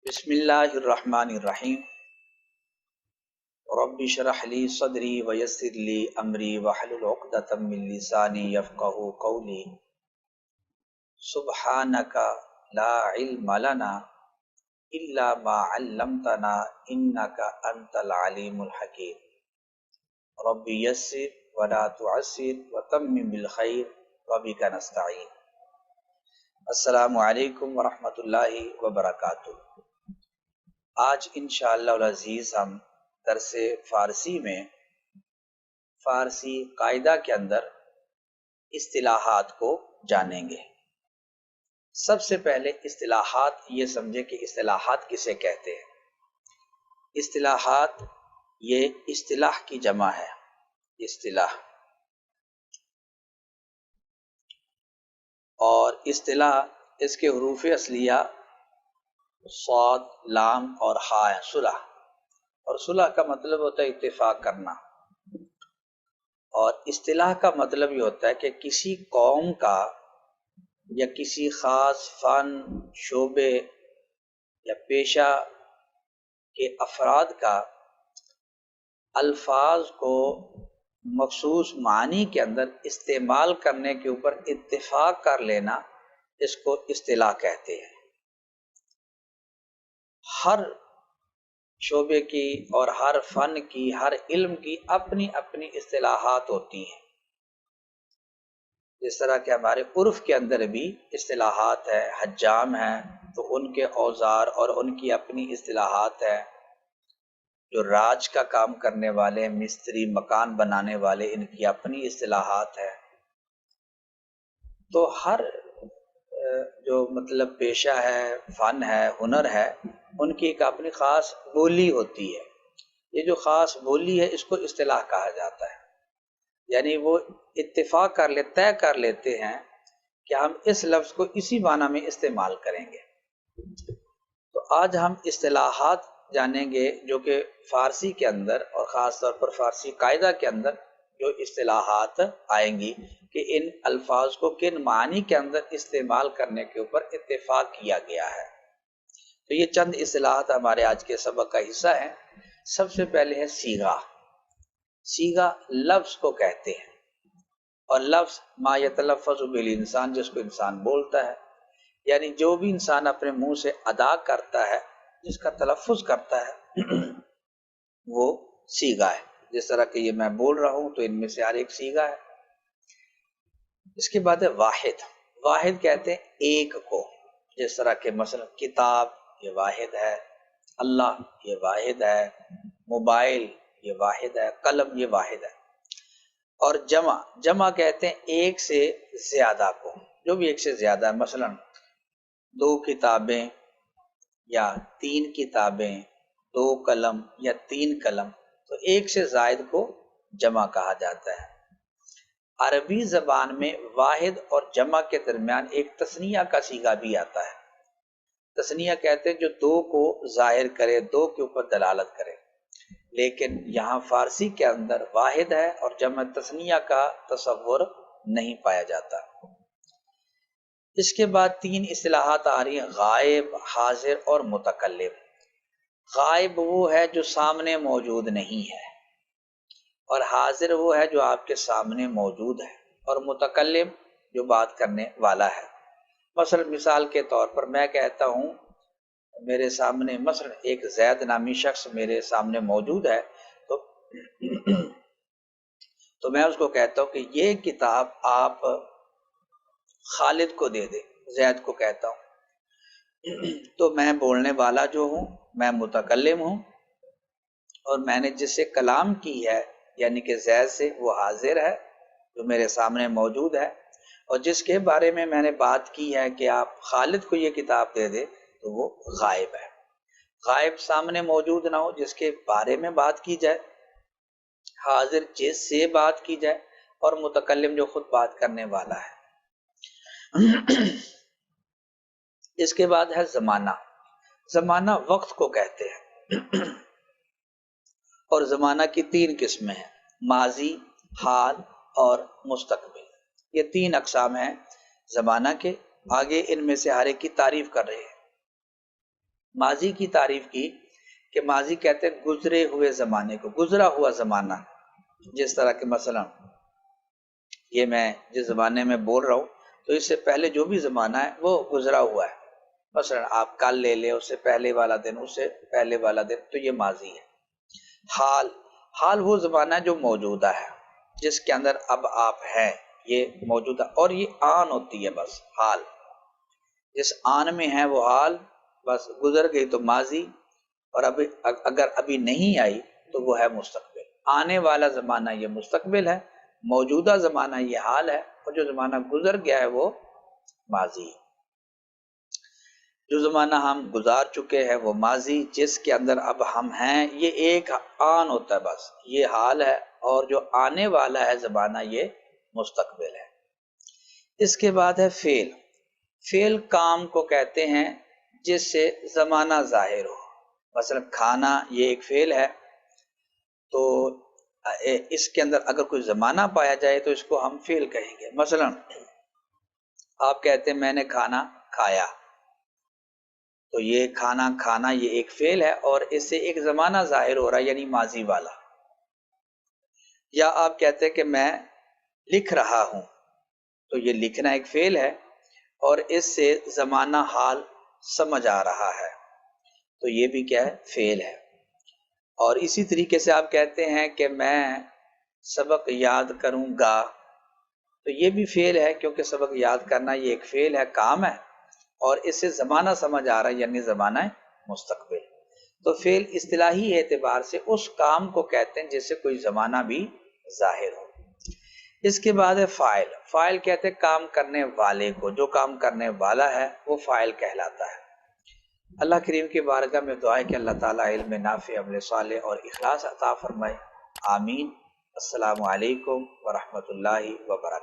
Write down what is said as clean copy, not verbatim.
بسم اللہ الرحمن الرحیم رب اشرح لی صدری ویسر لی امری واحلل عقدۃ من لسانی یفقهوا قولی سبحانک لا علم لنا الا ما علمتنا انک انت العلیم الحکیم رب یسر ولا تعسر وتمم بالخیر وبک نستعین۔ السلام علیکم ورحمۃ اللہ وبرکاتہ۔ آج انشاءاللہ العزیز ہم درس فارسی میں فارسی قاعدہ کے اندر اصطلاحات کو جانیں گے۔ سب سے پہلے اصطلاحات یہ سمجھے کہ اصطلاحات کسے کہتے ہیں۔ اصطلاحات یہ اصطلاح کی جمع ہے، اصطلاح، اور اصطلاح اس کے حروف اصلیہ صاد، لام اور ہا ہے، صلح، اور صلح کا مطلب ہوتا ہے اتفاق کرنا، اور اصطلاح کا مطلب یہ ہوتا ہے کہ کسی قوم کا یا کسی خاص فن، شعبے یا پیشہ کے افراد کا الفاظ کو مخصوص معنی کے اندر استعمال کرنے کے اوپر اتفاق کر لینا، اس کو اصطلاح کہتے ہیں۔ ہر شعبے کی اور ہر فن کی، ہر علم کی اپنی اپنی اصطلاحات ہوتی ہیں، جس طرح کہ ہمارے عرف کے اندر بھی اصطلاحات ہے۔ حجام ہیں تو ان کے اوزار اور ان کی اپنی اصطلاحات ہیں، جو راج کا کام کرنے والے، مستری، مکان بنانے والے، ان کی اپنی اصطلاحات ہیں۔ تو ہر جو مطلب پیشہ ہے، فن ہے، ہنر ہے، ان کی ایک اپنی خاص بولی ہوتی ہے۔ یہ جو خاص بولی ہے اس کو اصطلاح کہا جاتا ہے، یعنی وہ اتفاق طے کر لیتے ہیں کہ ہم اس لفظ کو اسی معنی میں استعمال کریں گے۔ تو آج ہم اصطلاحات جانیں گے جو کہ فارسی کے اندر اور خاص طور پر فارسی قاعدہ کے اندر جو اصطلاحات آئیں گی کہ ان الفاظ کو کن معنی کے اندر استعمال کرنے کے اوپر اتفاق کیا گیا ہے۔ تو یہ چند اصطلاحات ہمارے آج کے سبق کا حصہ ہیں۔ سب سے پہلے ہے صیغہ۔ صیغہ لفظ کو کہتے ہیں، اور لفظ ما یتلفظ بالانسان، جس کو انسان بولتا ہے، یعنی جو بھی انسان اپنے منہ سے ادا کرتا ہے، جس کا تلفظ کرتا ہے وہ صیغہ ہے۔ جس طرح کہ یہ میں بول رہا ہوں تو ان میں سے ہر ایک صیغہ ہے۔ اس کے بعد ہے واحد۔ واحد کہتے ہیں ایک کو، جس طرح کہ مثلا کتاب یہ واحد ہے، اللہ یہ واحد ہے، موبائل یہ واحد ہے، قلم یہ واحد ہے۔ اور جمع، جمع کہتے ہیں ایک سے زیادہ کو، جو بھی ایک سے زیادہ ہے، مثلا 2 کتابیں یا 3 کتابیں، 2 قلم یا 3 قلم، تو ایک سے زائد کو جمع کہا جاتا ہے۔ عربی زبان میں واحد اور جمع کے درمیان ایک تثنیہ کا صیغہ بھی آتا ہے۔ تثنیہ کہتے ہیں جو 2 کو ظاہر کرے، 2 کے اوپر دلالت کرے، لیکن یہاں فارسی کے اندر واحد ہے اور جمع تثنیہ کا تصور نہیں پایا جاتا۔ اس کے بعد 3 اصطلاحات آ رہی ہیں، غائب، حاضر اور متکلم۔ غائب وہ ہے جو سامنے موجود نہیں ہے، اور حاضر وہ ہے جو آپ کے سامنے موجود ہے، اور متکلم جو بات کرنے والا ہے۔ مثلا مثال کے طور پر میں کہتا ہوں میرے سامنے مثلا ایک زید نامی شخص میرے سامنے موجود ہے، تو میں اس کو کہتا ہوں کہ یہ کتاب آپ خالد کو دے دیں، زید کو کہتا ہوں۔ تو میں بولنے والا جو ہوں، میں متکلم ہوں، اور میں نے جس سے کلام کی ہے یعنی کہ زید سے، وہ حاضر ہے جو میرے سامنے موجود ہے، اور جس کے بارے میں میں نے بات کی ہے کہ آپ خالد کو یہ کتاب دے دے تو وہ غائب ہے۔ غائب سامنے موجود نہ ہو جس کے بارے میں بات کی جائے، حاضر جس سے بات کی جائے، اور متکلم جو خود بات کرنے والا ہے۔ اس کے بعد ہے زمانہ۔ زمانہ وقت کو کہتے ہیں، اور زمانہ کی 3 قسمیں ہیں، ماضی، حال اور مستقبل۔ یہ 3 اقسام ہیں زمانہ کے، آگے ان میں سے ہر ایک کی تعریف کر رہے ہیں۔ ماضی کی تعریف کی کہ ماضی کہتے ہیں گزرے ہوئے زمانے کو، گزرا ہوا زمانہ، جس طرح کہ مثلا یہ میں جس زمانے میں بول رہا ہوں تو اس سے پہلے جو بھی زمانہ ہے وہ گزرا ہوا ہے، مثلا آپ کل لے لیں، اس سے پہلے والا دن، اس سے پہلے والا دن، تو یہ ماضی ہے۔ حال وہ زمانہ ہے جو موجودہ ہے، جس کے اندر اب آپ ہیں، یہ موجودہ، اور یہ آن ہوتی ہے بس حال، جس آن میں ہے وہ حال، بس گزر گئی تو ماضی، اور اگر ابھی نہیں آئی تو وہ ہے مستقبل۔ آنے والا زمانہ یہ مستقبل ہے، موجودہ زمانہ یہ حال ہے، اور جو زمانہ گزر گیا ہے وہ ماضی ہے۔ جو زمانہ ہم گزار چکے ہیں وہ ماضی، جس کے اندر اب ہم ہیں یہ ایک آن ہوتا ہے، بس یہ حال ہے، اور جو آنے والا ہے زمانہ یہ مستقبل ہے۔ اس کے بعد ہے فعل۔ فعل کام کو کہتے ہیں جس سے زمانہ ظاہر ہو، مثلا کھانا یہ ایک فعل ہے، تو اس کے اندر اگر کوئی زمانہ پایا جائے تو اس کو ہم فعل کہیں گے۔ مثلا آپ کہتے ہیں میں نے کھانا کھایا، تو یہ کھانا کھانا یہ ایک فعل ہے، اور اس سے ایک زمانہ ظاہر ہو رہا ہے، یعنی ماضی والا۔ یا آپ کہتے ہیں کہ میں لکھ رہا ہوں، تو یہ لکھنا ایک فعل ہے، اور اس سے زمانہ حال سمجھ آ رہا ہے، تو یہ بھی کیا ہے؟ فعل ہے۔ اور اسی طریقے سے آپ کہتے ہیں کہ میں سبق یاد کروں گا، تو یہ بھی فعل ہے، کیونکہ سبق یاد کرنا یہ ایک فعل ہے، کام ہے، اور اس سے زمانہ سمجھ آ رہا ہے، یعنی زمانہ مستقبل۔ تو فعل اصطلاحی اعتبار سے اس کام کو کہتے ہیں جس سے کوئی زمانہ بھی ظاہر ہو۔ اس کے بعد ہے فاعل۔ فاعل کہتے ہیں کام کرنے والے کو، جو کام کرنے والا ہے وہ فاعل کہلاتا ہے۔ اللہ کریم کی بارگاہ میں دعا ہے کہ اللہ تعالیٰ علم نافع، عمل صالح اور اخلاص عطا فرمائے، آمین۔ السلام علیکم ورحمۃ اللہ وبرکاتہ۔